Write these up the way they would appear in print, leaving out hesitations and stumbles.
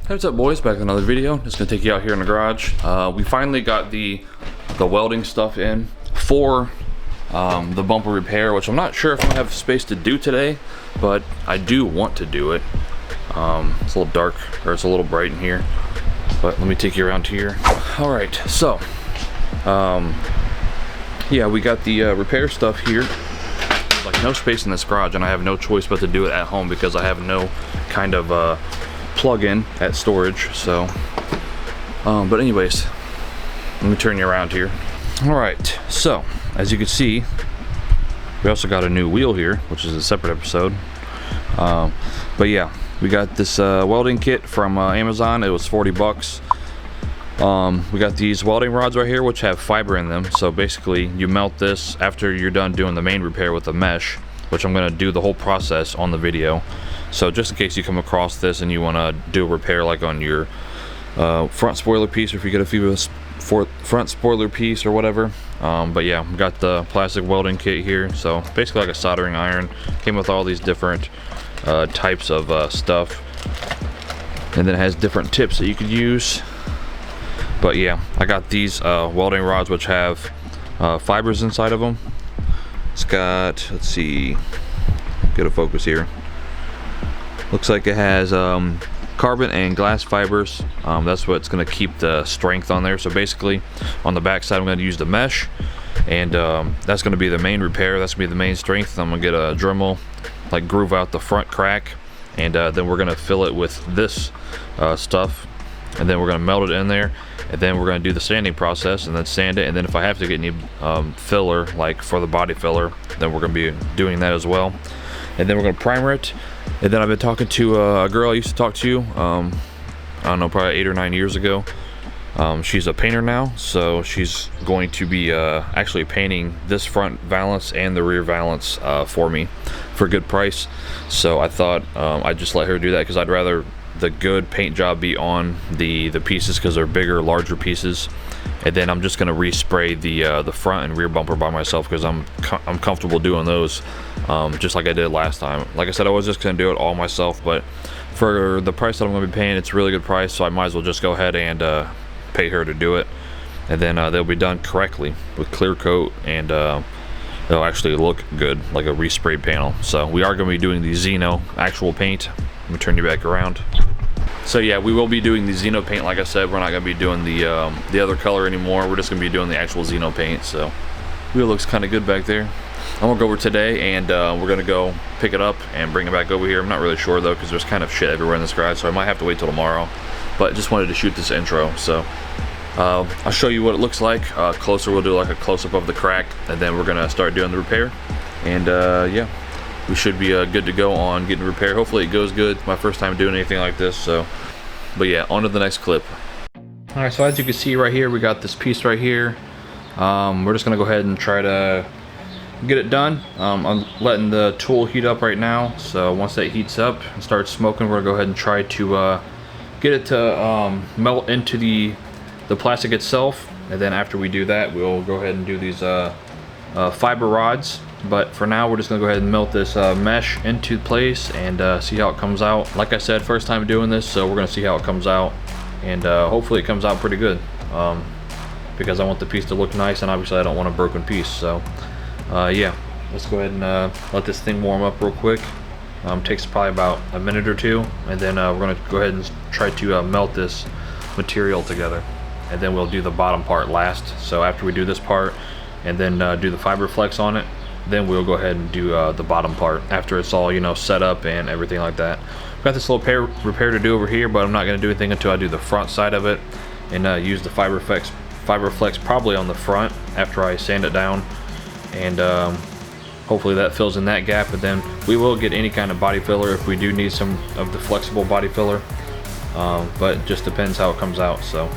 Hey, what's up, boys? Back with another video. Just gonna take you out here in the garage. We finally got the welding stuff in for the bumper repair, which I'm not sure if I have space to do today, but I do want to do it. It's a little dark, or it's a little bright in here, but let me take you around here. All right, so yeah, we got the repair stuff here. There's like no space in this garage, and I have no choice but to do it at home because I have no kind of plug-in at storage. So but anyways, let me turn you around here. All right, so as you can see, we also got a new wheel here, which is a separate episode. But yeah, we got this welding kit from Amazon. It was 40 bucks. We got these welding rods right here, which have fiber in them. So basically you melt this after you're done doing the main repair with the mesh, which I'm going to do the whole process on the video. So just in case you come across this and you want to do a repair like on your front spoiler piece, or if you get a Pfeba front spoiler piece or whatever. But yeah, we got the plastic welding kit here. So basically like a soldering iron. Came with all these different types of stuff. And then it has different tips that you could use. But yeah, I got these welding rods which have fibers inside of them. It's got, let's see, get a focus here. Looks like it has carbon and glass fibers. That's what's going to keep the strength on there. So basically on the back side I'm going to use the mesh, and that's going to be the main repair. That's going to be the main strength. I'm going to get a Dremel, like groove out the front crack, and then we're going to fill it with this stuff, and then we're going to melt it in there, and then we're going to do the sanding process and then sand it. And then if I have to get any filler, like for the body filler, then we're going to be doing that as well. And then we're going to primer it. And then I've been talking to a girl I used to talk to, I don't know, probably 8 or 9 years ago. She's a painter now, so she's going to be actually painting this front valance and the rear valance for me for a good price. So I thought I'd just let her do that, because I'd rather the good paint job be on the pieces, because they're bigger, larger pieces. And then I'm just going to respray the front and rear bumper by myself, because I'm comfortable doing those, just like I did last time. Like I said, I was just going to do it all myself, but for the price that I'm going to be paying, it's a really good price, so I might as well just go ahead and pay her to do it. And then they'll be done correctly with clear coat, and they'll actually look good, like a resprayed panel. So we are going to be doing the Xeno actual paint. Let me turn you back around. So yeah, we will be doing the Xeno paint. Like I said, we're not going to be doing the other color anymore. We're just going to be doing the actual Xeno paint. So wheel looks kind of good back there. I'm going to go over today, and we're going to go pick it up and bring it back over here. I'm not really sure though, because there's kind of shit everywhere in this garage, so I might have to wait till tomorrow. But just wanted to shoot this intro. So I'll show you what it looks like closer. We'll do like a close-up of the crack, and then we're going to start doing the repair. And yeah, we should be good to go on getting repair. Hopefully it goes good. It's my first time doing anything like this, so. But yeah, on to the next clip. All right, so as you can see right here, we got this piece right here. We're just gonna go ahead and try to get it done. I'm letting the tool heat up right now, so once that heats up and starts smoking, we're gonna go ahead and try to get it to melt into the plastic itself. And then after we do that, we'll go ahead and do these fiber rods. But for now, we're just gonna go ahead and melt this mesh into place and see how it comes out. Like I said, first time doing this, so we're gonna see how it comes out, and hopefully it comes out pretty good, because I want the piece to look nice, and obviously I don't want a broken piece. So yeah, let's go ahead and let this thing warm up real quick. Takes probably about a minute or two, and then we're gonna go ahead and try to melt this material together, and then we'll do the bottom part last. So after we do this part and then do the fiber flex on it, then we'll go ahead and do the bottom part after it's all, you know, set up and everything like that. I've got this little repair to do over here, but I'm not going to do anything until I do the front side of it, and use the fiber flex probably on the front after I sand it down, and hopefully that fills in that gap. And then we will get any kind of body filler if we do need some of the flexible body filler, but it just depends how it comes out. So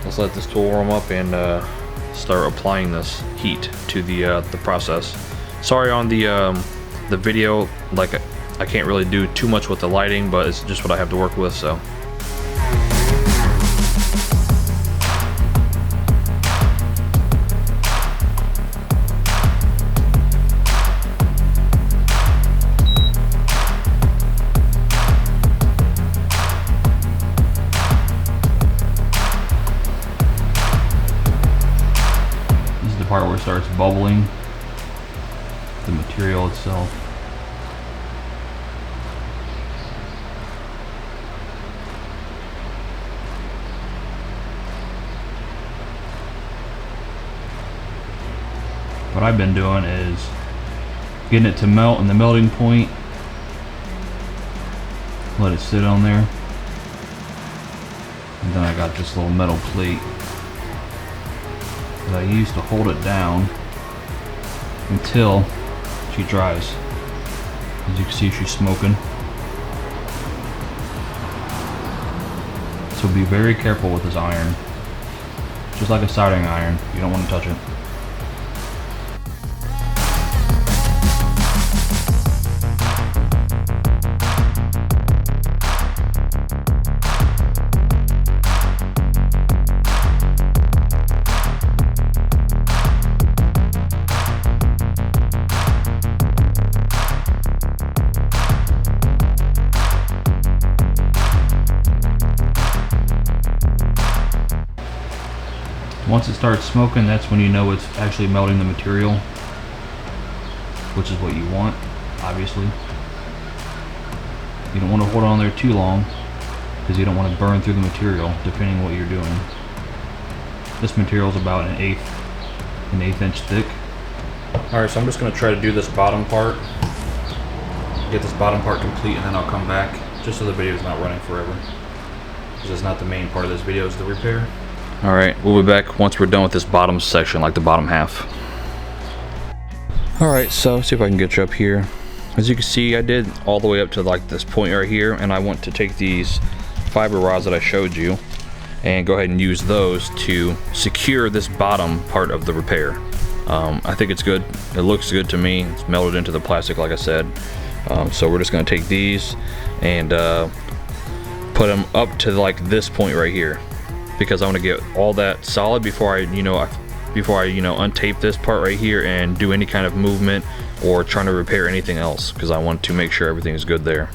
let's let this tool warm up and start applying this heat to the process. Sorry on the video, like I can't really do too much with the lighting, but it's just what I have to work with. So starts bubbling, the material itself. What I've been doing is getting it to melt in the melting point, let it sit on there, and then I got this little metal plate that I use to hold it down until she dries. As you can see, she's smoking. So be very careful with this iron. Just like a soldering iron, you don't want to touch it. Once it starts smoking, that's when you know it's actually melting the material, which is what you want, obviously. You don't want to hold on there too long because you don't want to burn through the material, depending on what you're doing. This material is about an eighth inch thick. Alright, so I'm just going to try to do this bottom part, get this bottom part complete, and then I'll come back, just so the video is not running forever. Because it's not the main part of this video, is the repair. Alright, we'll be back once we're done with this bottom section, like the bottom half. Alright, so let's see if I can get you up here. As you can see, I did all the way up to like this point right here, and I want to take these fiber rods that I showed you and go ahead and use those to secure this bottom part of the repair. I think it's good. It looks good to me. It's melted into the plastic, like I said. So we're just going to take these and put them up to like this point right here, because I want to get all that solid before I untape this part right here and do any kind of movement or trying to repair anything else, because I want to make sure everything is good there.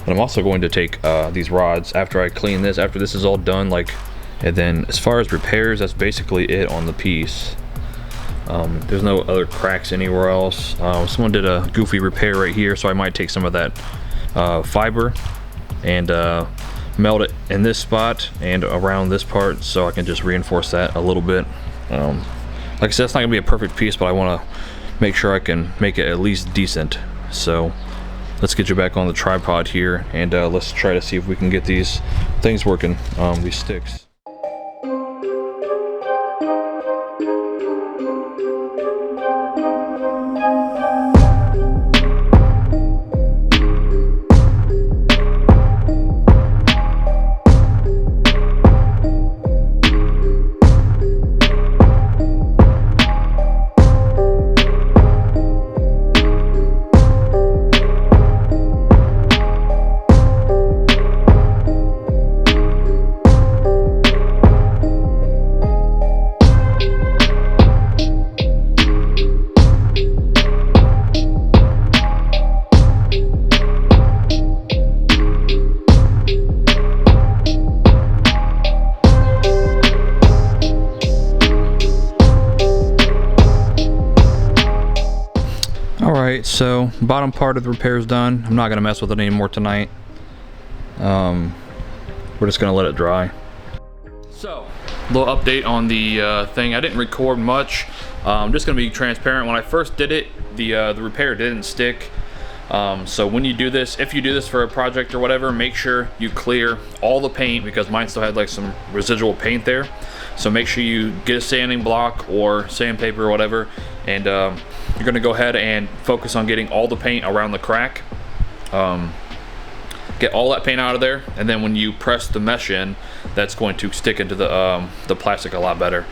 But I'm also going to take these rods after I clean this, after this is all done, and then as far as repairs, that's basically it on the piece. There's no other cracks anywhere else. Someone did a goofy repair right here, so I might take some of that fiber and melt it in this spot and around this part, so I can just reinforce that a little bit. Like I said, it's not gonna be a perfect piece, but I want to make sure I can make it at least decent. So let's get you back on the tripod here, and let's try to see if we can get these things working, these sticks. Alright, so bottom part of the repair is done. I'm not going to mess with it anymore tonight. We're just going to let it dry. So, a little update on the thing. I didn't record much. I'm just going to be transparent. When I first did it, the repair didn't stick. So when you do this, if you do this for a project or whatever, make sure you clear all the paint, because mine still had like some residual paint there. So make sure you get a sanding block or sandpaper or whatever, and you're going to go ahead and focus on getting all the paint around the crack. Get all that paint out of there, and then when you press the mesh in, that's going to stick into the plastic a lot better.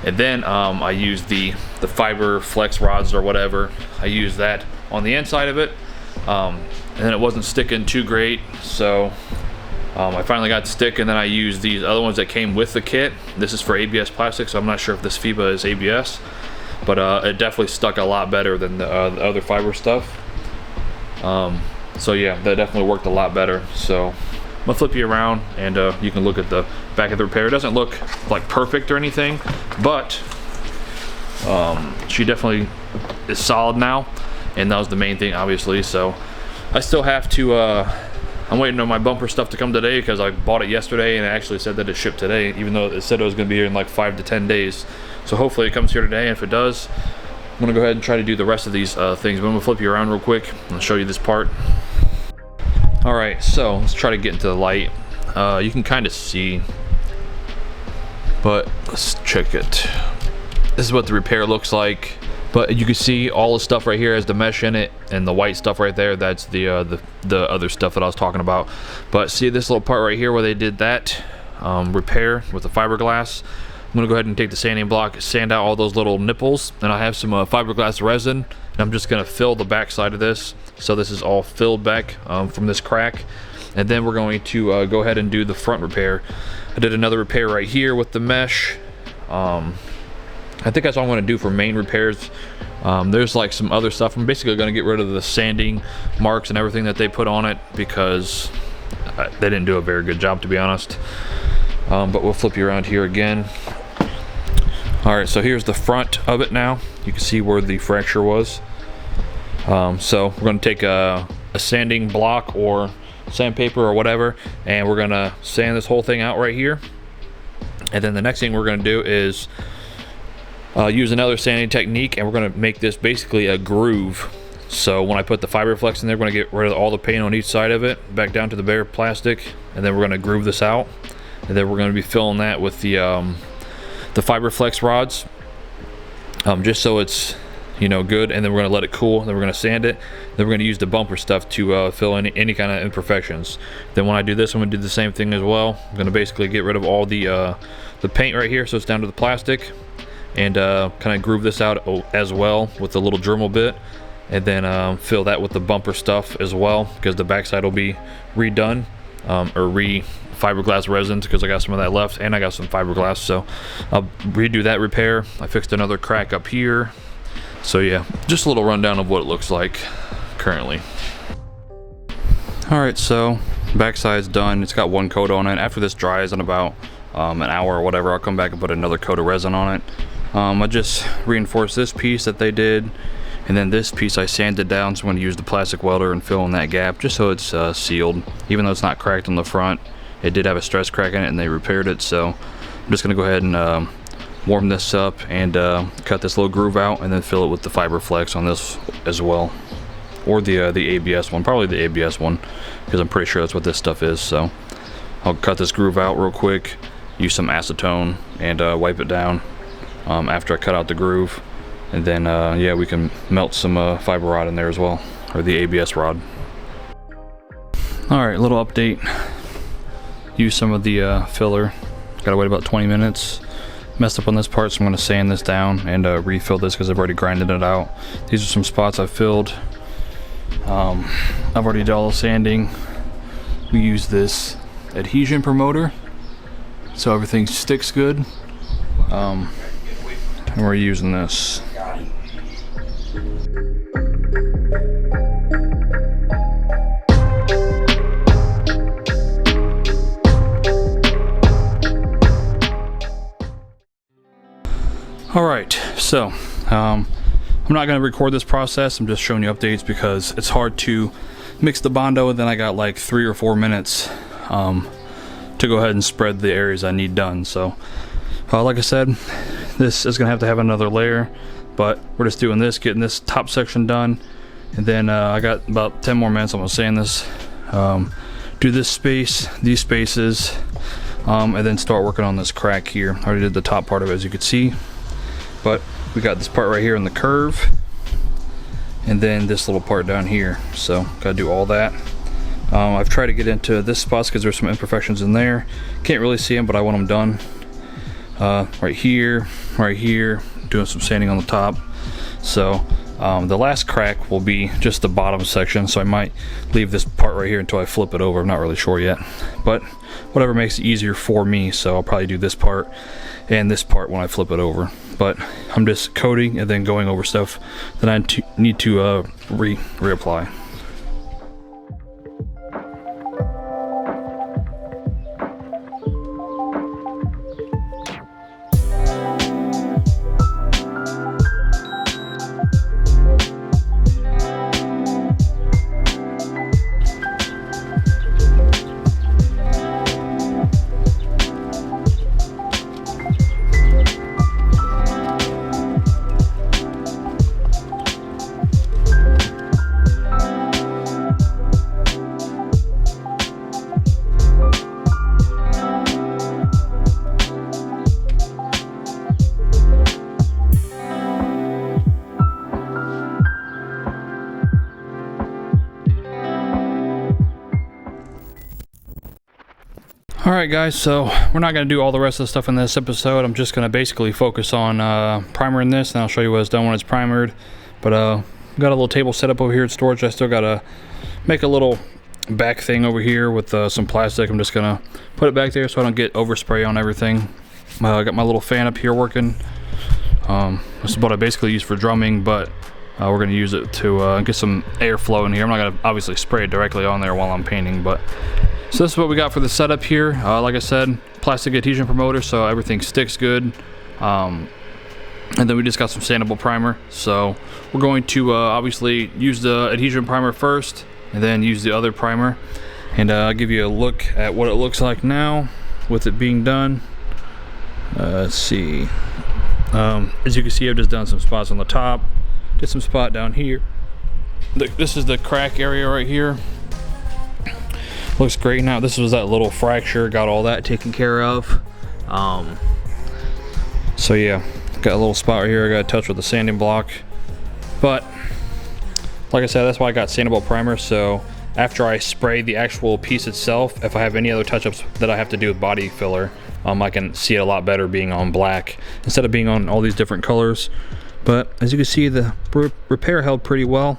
And then I use the fiber flex rods or whatever. I use that on the inside of it, and then it wasn't sticking too great, so I finally got to stick. And then I used these other ones that came with the kit. This is for ABS plastic, so I'm not sure if this Pfeba is ABS, but it definitely stuck a lot better than the other fiber stuff. So yeah, that definitely worked a lot better. So I'm gonna flip you around, and you can look at the back of the repair. It doesn't look like perfect or anything, but She definitely is solid now, and that was the main thing, obviously. So I still have to, I'm waiting on my bumper stuff to come today because I bought it yesterday and it actually said that it shipped today, even though it said it was going to be here in like 5 to 10 days. So hopefully it comes here today, and if it does, I'm going to go ahead and try to do the rest of these things. But I'm going to flip you around real quick and show you this part. Alright, so let's try to get into the light. You can kind of see, but let's check it. This is what the repair looks like. But you can see all the stuff right here has the mesh in it, and the white stuff right there, that's the other stuff that I was talking about. But see this little part right here where they did that repair with the fiberglass? I'm gonna go ahead and take the sanding block, sand out all those little nipples, and I have some fiberglass resin, and I'm just gonna fill the back side of this. So this is all filled back from this crack. And then we're going to go ahead and do the front repair. I did another repair right here with the mesh. I think that's all I'm going to do for main repairs. There's like some other stuff. I'm basically going to get rid of the sanding marks and everything that they put on it because they didn't do a very good job, to be honest. But we'll flip you around here again. Alright, so here's the front of it now. You can see where the fracture was. So we're going to take a sanding block or sandpaper or whatever, and we're going to sand this whole thing out right here. And then the next thing we're going to do is use another sanding technique, and we're going to make this basically a groove. So when I put the fiberflex in there, we're going to get rid of all the paint on each side of it, back down to the bare plastic, and then we're going to groove this out. And then we're going to be filling that with the fiberflex rods, just so it's, you know, good. And then we're going to let it cool, and then we're going to sand it. Then we're going to use the bumper stuff to fill any kind of imperfections. Then when I do this, I'm going to do the same thing as well. I'm going to basically get rid of all the paint right here, so it's down to the plastic, and kind of groove this out as well with a little Dremel bit, and then fill that with the bumper stuff as well, because the backside will be redone, or fiberglass resins, because I got some of that left, and I got some fiberglass. So I'll redo that repair. I fixed another crack up here. So yeah, just a little rundown of what it looks like currently. Alright, so backside's done. It's got one coat on it. After this dries in about an hour or whatever, I'll come back and put another coat of resin on it. I just reinforced this piece that they did, and then this piece I sanded down, so I'm going to use the plastic welder and fill in that gap just so it's sealed. Even though it's not cracked on the front, it did have a stress crack in it, and they repaired it. So I'm just going to go ahead and warm this up and cut this little groove out, and then fill it with the fiberflex on this as well, or the ABS one, probably the ABS one, because I'm pretty sure that's what this stuff is. So I'll cut this groove out real quick, use some acetone, and wipe it down after I cut out the groove, and then yeah, we can melt some fiber rod in there as well, or the ABS rod. Alright, little update. Use some of the filler. Gotta wait about 20 minutes. Messed up on this part, so I'm going to sand this down and refill this because I've already grinded it out. These are some spots I've filled. I've already done all the sanding. We use this adhesion promoter so everything sticks good. And we're using this. Alright, so I'm not going to record this process. I'm just showing you updates because it's hard to mix the Bondo, and then I got like 3 or 4 minutes to go ahead and spread the areas I need done. So like I said, this is going to have another layer, but we're just doing this, getting this top section done, and then I got about 10 more minutes. I'm going to sand this, do this space, these spaces, and then start working on this crack here. I already did the top part of it, as you can see. But we got this part right here in the curve, and then this little part down here. So gotta do all that. I've tried to get into this spot because there's some imperfections in there. Can't really see them, but I want them done. Right here, doing some sanding on the top. So the last crack will be just the bottom section, so I might leave this part right here until I flip it over. I'm not really sure yet, but whatever makes it easier for me. So I'll probably do this part and this part when I flip it over. But I'm just coating and then going over stuff that I need to reapply. Alright guys, so we're not going to do all the rest of the stuff in this episode. I'm just going to basically focus on primering this, and I'll show you what it's done when it's primered. But got a little table set up over here at storage. I still got to make a little back thing over here with some plastic. I'm just going to put it back there so I don't get overspray on everything. I got my little fan up here working. This is what I basically use for drumming, but we're going to use it to get some airflow in here. I'm not going to obviously spray it directly on there while I'm painting, but so this is what we got for the setup here. Like I said, plastic adhesion promoter, so everything sticks good. And then we just got some sandable primer. So we're going to obviously use the adhesion primer first, and then use the other primer. And I'll give you a look at what it looks like now with it being done. Let's see. As you can see, I've just done some spots on the top, did some spot down here. This is the crack area right here. Looks great now. This was that little fracture, got all that taken care of. So yeah, got a little spot right here I got to touch with the sanding block. But like I said, that's why I got sandable primer. So after I spray the actual piece itself, if I have any other touch-ups that I have to do with body filler, I can see it a lot better being on black instead of being on all these different colors. But as you can see, the repair held pretty well.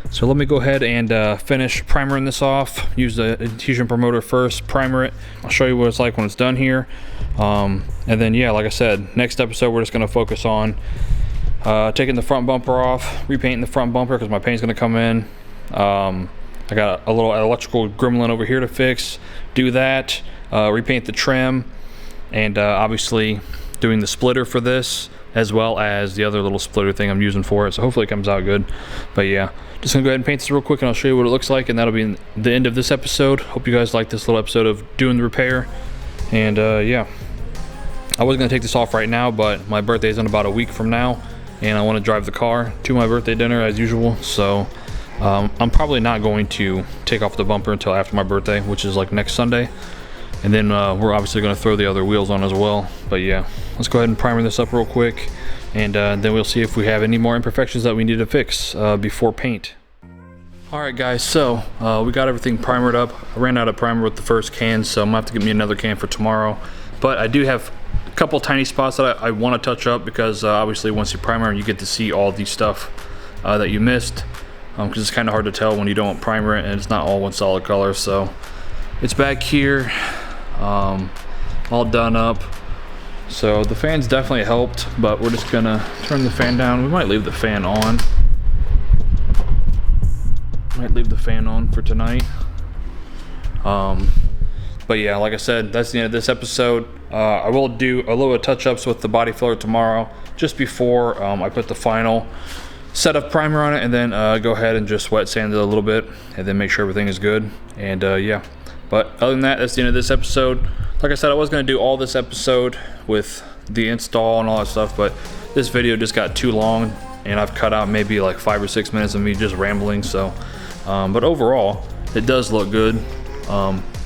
So let me go ahead and finish primering this off. Use the adhesion promoter first, primer it. I'll show you what it's like when it's done here. And then yeah, like I said, next episode we're just going to focus on taking the front bumper off, repainting the front bumper because my paint's going to come in. I got a little electrical gremlin over here to fix. Do that, repaint the trim, and obviously doing the splitter for this, as well as the other little splitter thing I'm using for it. So hopefully it comes out good. But yeah, just gonna go ahead and paint this real quick and I'll show you what it looks like, and that'll be the end of this episode. Hope you guys like this little episode of doing the repair. And yeah, I was gonna take this off right now, but my birthday is in about a week from now, and I want to drive the car to my birthday dinner as usual. So I'm probably not going to take off the bumper until after my birthday, which is like next Sunday. And then we're obviously going to throw the other wheels on as well. But yeah, let's go ahead and primer this up real quick, and then we'll see if we have any more imperfections that we need to fix before paint. Alright guys, so we got everything primered up. I ran out of primer with the first can, so I'm going to have to get me another can for tomorrow. But I do have a couple tiny spots that I want to touch up, because obviously once you primer, you get to see all the stuff that you missed. Because it's kind of hard to tell when you don't primer it and it's not all one solid color. So it's back here. All done up. So the fans definitely helped, but we're just gonna turn the fan down. We might leave the fan on. Might leave the fan on for tonight. But yeah, like I said, that's the end of this episode. I will do a little bit of touch-ups with the body filler tomorrow, just before I put the final set of primer on it, and then go ahead and just wet sand it a little bit, and then make sure everything is good. And yeah. But other than that, that's the end of this episode. Like I said, I was going to do all this episode with the install and all that stuff, but this video just got too long, and I've cut out maybe like 5 or 6 minutes of me just rambling. So, but overall, it does look good.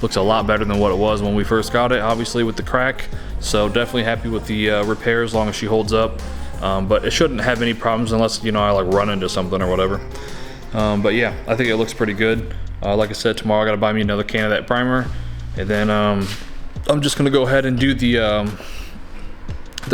Looks a lot better than what it was when we first got it, obviously with the crack. So definitely happy with the repair as long as she holds up. But it shouldn't have any problems unless, you know, I like run into something or whatever. But yeah, I think it looks pretty good. Like I said, tomorrow I gotta buy me another can of that primer, and then I'm just gonna go ahead and do the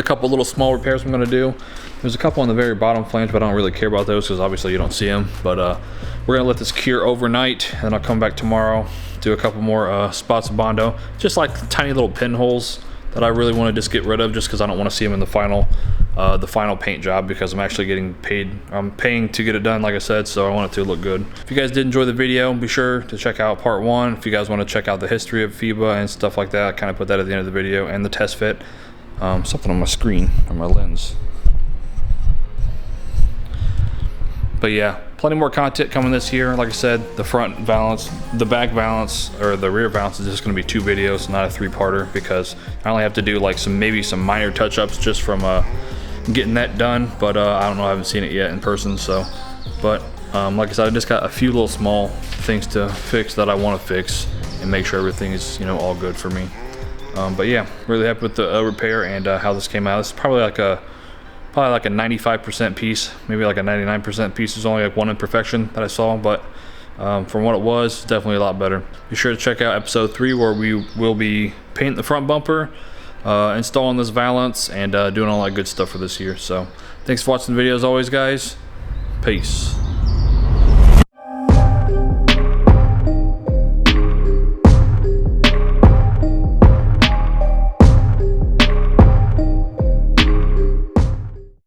couple little small repairs I'm gonna do. There's a couple on the very bottom flange, but I don't really care about those because obviously you don't see them. But we're gonna let this cure overnight, and I'll come back tomorrow, do a couple more spots of Bondo, just like tiny little pinholes that I really want to just get rid of, just because I don't want to see them in the final paint job, because I'm actually getting paid. I'm paying to get it done, like I said, so I want it to look good. If you guys did enjoy the video, be sure to check out part 1. If you guys want to check out the history of Pfeba and stuff like that, I kind of put that at the end of the video, and the test fit. Something on my screen, on my lens. But yeah, plenty more content coming this year. Like I said, the front valance, the back valance, or the rear valance is just going to be 2 videos, not a 3-parter, because I only have to do like maybe some minor touch-ups just from getting that done. But I don't know, I haven't seen it yet in person. So, but like I said, I just got a few little small things to fix that I want to fix and make sure everything is, you know, all good for me. But yeah, really happy with the repair and how this came out. It's probably like a 95% piece, maybe like a 99% piece. There's only like one imperfection that I saw, but From what it was, definitely a lot better. Be sure to check out episode 3 where we will be painting the front bumper, installing this valance, and doing all that good stuff for this year. So thanks for watching the video as always, guys. Peace.